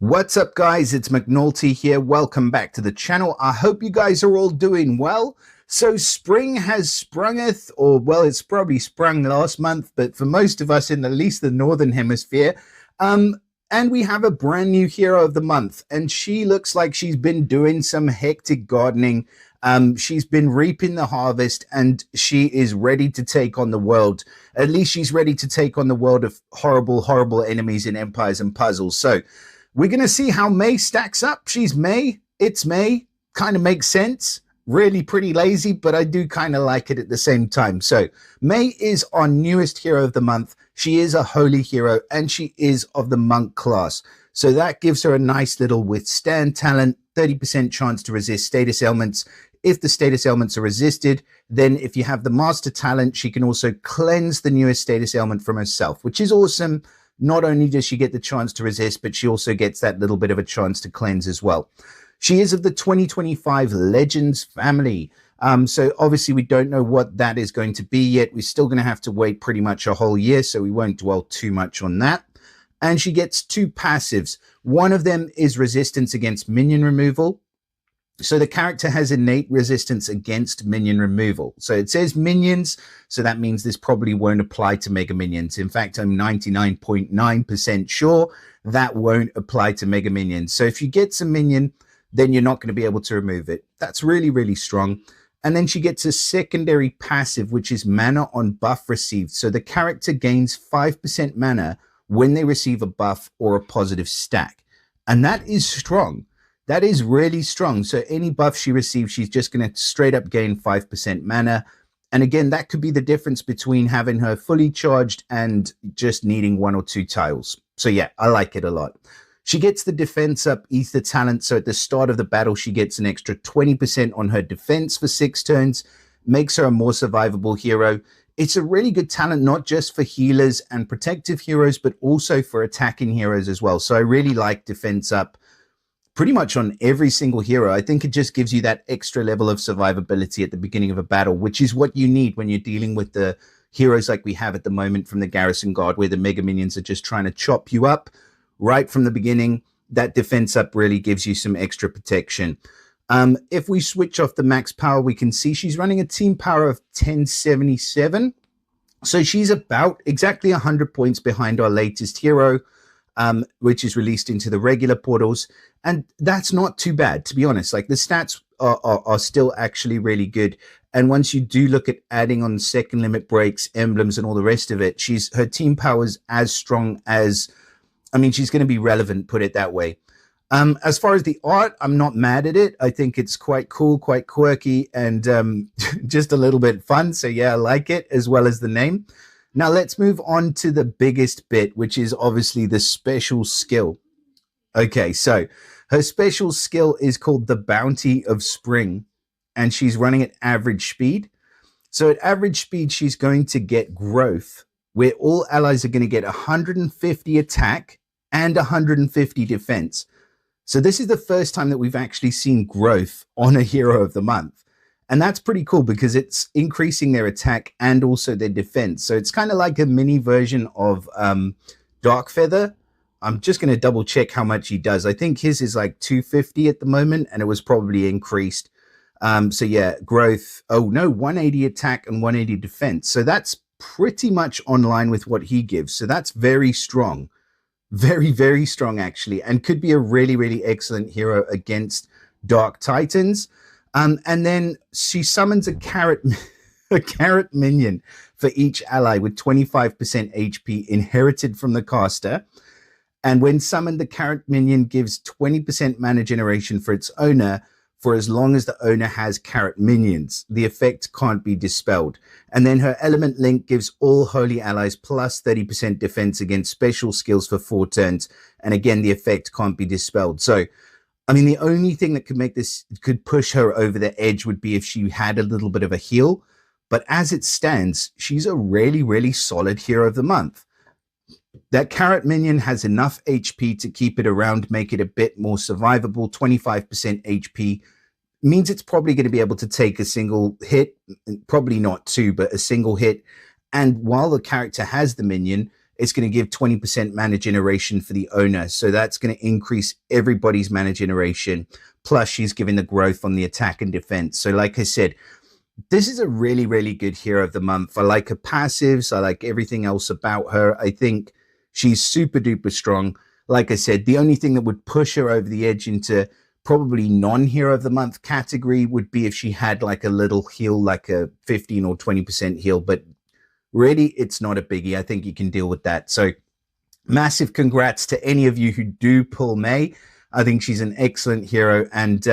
What's up, guys? It's McNulty here. Welcome back to the channel. I hope you guys are all doing well. So spring has sprungeth, or well, it's probably sprung last month, but for most of us in at least the northern hemisphere, and we have a brand new hero of the month, and she looks like she's been doing some hectic gardening. She's been reaping the harvest, and she is ready to take on the world. At least she's ready to take on the world of horrible, horrible enemies in empires and puzzles. So we're going to see how May stacks up. She's May. It's May. Kind of makes sense. Really pretty lazy, but I do kind of like it at the same time. So May is our newest hero of the month. She is a holy hero, and she is of the monk class. So that gives her a nice little withstand talent, 30% chance to resist status ailments. If the status ailments are resisted, then if you have the master talent, she can also cleanse the newest status ailment from herself, which is awesome. Not only does she get the chance to resist, but she also gets that little bit of a chance to cleanse as well. She is of the 2025 Legends family. So obviously we don't know what that is going to be yet. We're still going to have to wait pretty much a whole year, so we won't dwell too much on that. And she gets two passives. One of them is resistance against minion removal. So the character has innate resistance against minion removal. So it says minions, so that means this probably won't apply to mega minions. In fact, I'm 99.9% sure that won't apply to mega minions. So if you get some minion, then you're not going to be able to remove it. That's really, really strong. And then she gets a secondary passive, which is mana on buff received. So the character gains 5% mana when they receive a buff or a positive stack. And that is strong. That is really strong. So any buff she receives, she's just going to straight up gain 5% mana. And again, that could be the difference between having her fully charged and just needing one or two tiles. So yeah, I like it a lot. She gets the defense up ether talent. So at the start of the battle, she gets an extra 20% on her defense for 6 turns, makes her a more survivable hero. It's a really good talent, not just for healers and protective heroes, but also for attacking heroes as well. So I really like defense up pretty much on every single hero. I think it just gives you that extra level of survivability at the beginning of a battle, which is what you need when you're dealing with the heroes like we have at the moment from the Garrison Guard, where the mega minions are just trying to chop you up right from the beginning. That defense up really gives you some extra protection. If we switch off the max power, we can see she's running a team power of 1077. So she's about exactly 100 points behind our latest hero, which is released into the regular portals. And that's not too bad, to be honest. Like, the stats are still actually really good. And once you do look at adding on second limit breaks, emblems, and all the rest of it, her team power is as strong as, I mean, she's going to be relevant, put it that way. As far as the art, I'm not mad at it. I think it's quite cool, quite quirky, and just a little bit fun. So yeah, I like it, as well as the name. Now let's move on to the biggest bit, which is obviously the special skill. Okay, so her special skill is called the Bounty of Spring, and she's running at average speed. So at average speed, she's going to get growth, where all allies are going to get 150 attack and 150 defense. So this is the first time that we've actually seen growth on a hero of the month. And that's pretty cool because it's increasing their attack and also their defense. So it's kind of like a mini version of Dark Feather. I'm just going to double check how much he does. I think his is like 250 at the moment, and it was probably increased. So yeah, growth. Oh no, 180 attack and 180 defense. So that's pretty much online with what he gives. So that's very strong. Very, very strong, actually, and could be a really, really excellent hero against Dark Titans. And then she summons a carrot minion for each ally with 25% HP inherited from the caster. And when summoned, the carrot minion gives 20% mana generation for its owner for as long as the owner has carrot minions. The effect can't be dispelled. And then her element link gives all holy allies plus 30% defense against special skills for 4 turns. And again, the effect can't be dispelled. So I mean, the only thing that could push her over the edge would be if she had a little bit of a heal. But as it stands, she's a really, really solid hero of the month. That carrot minion has enough HP to keep it around, make it a bit more survivable. 25% HP means it's probably going to be able to take a single hit, probably not two, but a single hit. And while the character has the minion, it's going to give 20% mana generation for the owner. So that's going to increase everybody's mana generation. Plus, she's giving the growth on the attack and defense. So like I said, this is a really, really good hero of the month. I like her passives. I like everything else about her. I think she's super duper strong. Like I said, the only thing that would push her over the edge into probably non-hero of the month category would be if she had like a little heal, like a 15 or 20% heal. But really, it's not a biggie. I think you can deal with that. So massive congrats to any of you who do pull May. I think she's an excellent hero. And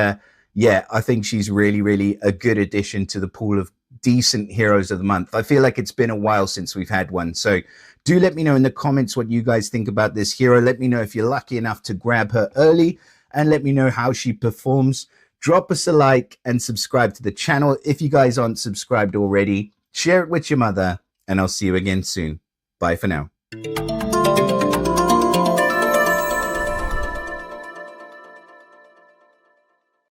yeah, I think she's really, really a good addition to the pool of decent heroes of the month. I feel like it's been a while since we've had one. So do let me know in the comments what you guys think about this hero. Let me know if you're lucky enough to grab her early, and let me know how she performs. Drop us a like and subscribe to the channel if you guys aren't subscribed already. Share it with your mother, and I'll see you again soon. Bye for now.